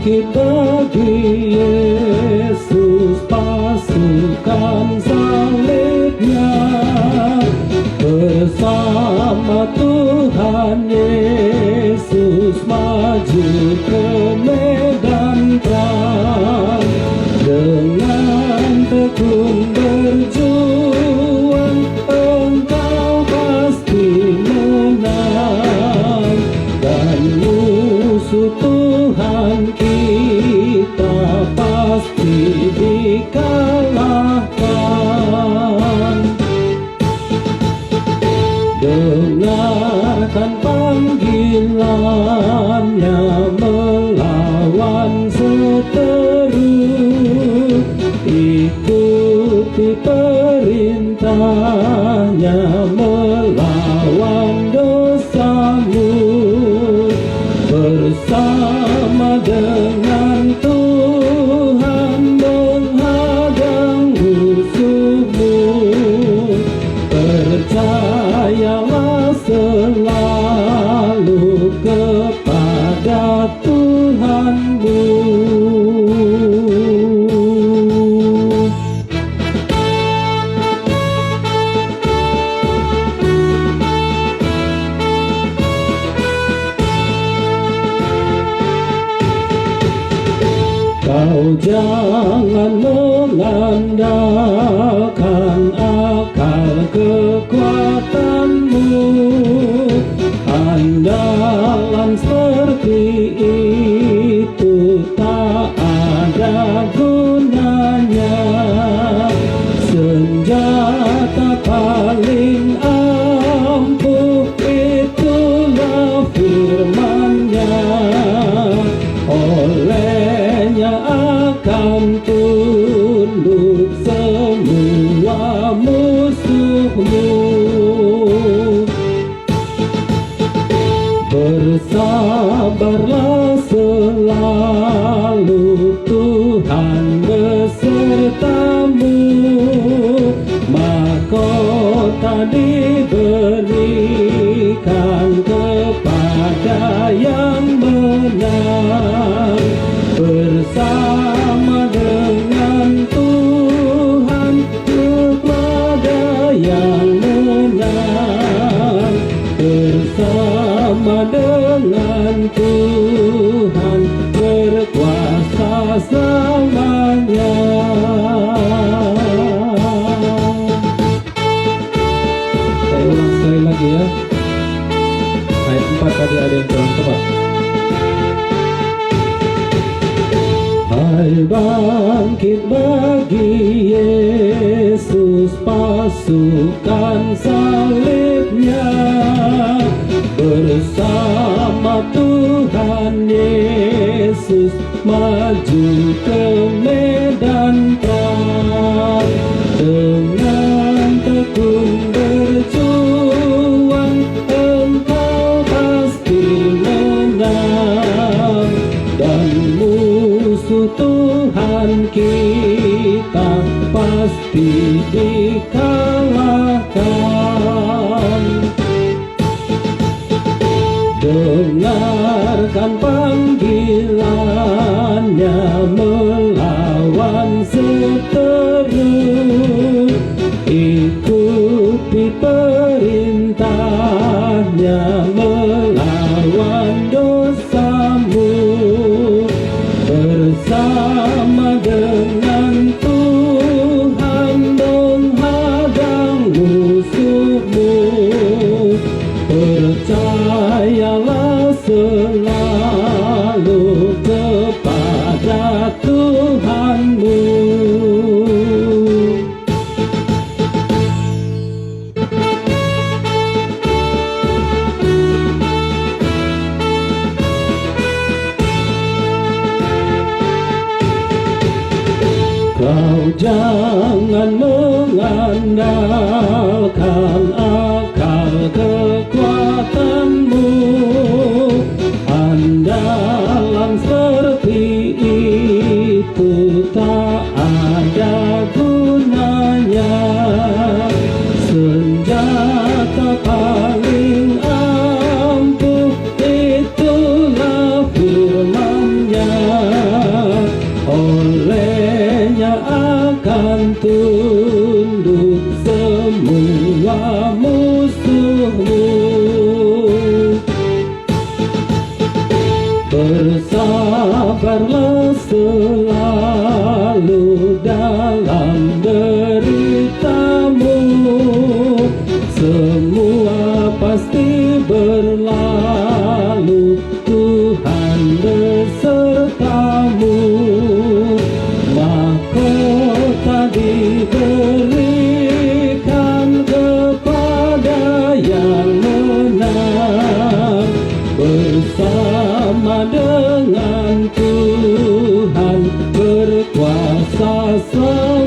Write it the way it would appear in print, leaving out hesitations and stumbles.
bangkit bagi Yesus, pasukan salibnya bersama Tuhan Yesus maju ke medan perang dengan tekun berjuang. Engkau pasti menang dan musuh Tuhan kita pasti dikalahkan. Dengarkan panggilannya melawan seteru, ikuti perintahnya melawan dosamu. Bersama dengan Tuhan menghadang musuhmu, percayalah selalu kepada Tuhanmu. Kau jangan mengandalkan akal kekuatanmu, andalan seperti itu tak ada gunanya. Senjata paling ampuh itulah firman-Nya, olehnya akan tunduk semua musuhmu. Bersabarlah selalu, Tuhan besertamu. Mahkota diberikan kepada yang menang. Bersama dengan Tuhan kepada yang menang. Bersama dengan Tuhan berkuasa selamanya. Saya ulang sekali lagi ya. Ayat 4 tadi ada yang kurang tepat. Hai bangkit bagi Yesus, pasukan salibnya bersama Tuhan Yesus maju ke medan perang dengan tekun berjuang. Engkau pasti menang dan musuh Tuhan kita pasti dikalahkan. Dengarkan panggilannya melawan seteru, ikuti perintahnya melawan dosamu. Bersama dengan Tuhan menghadang musuhmu, percayalah selalu kepada Tuhanmu. Kau jangan mengandalkan akal kekuatanmu, andalan seperti itu tak ada gunanya. Senjata paling ampuh itulah firman-Nya, selalu dalam deritamu. Semua pasti berlalu, Tuhan besertamu. Mahkota diberikan kepada yang menang, bersama dengan Tuhan berkuasa selalu.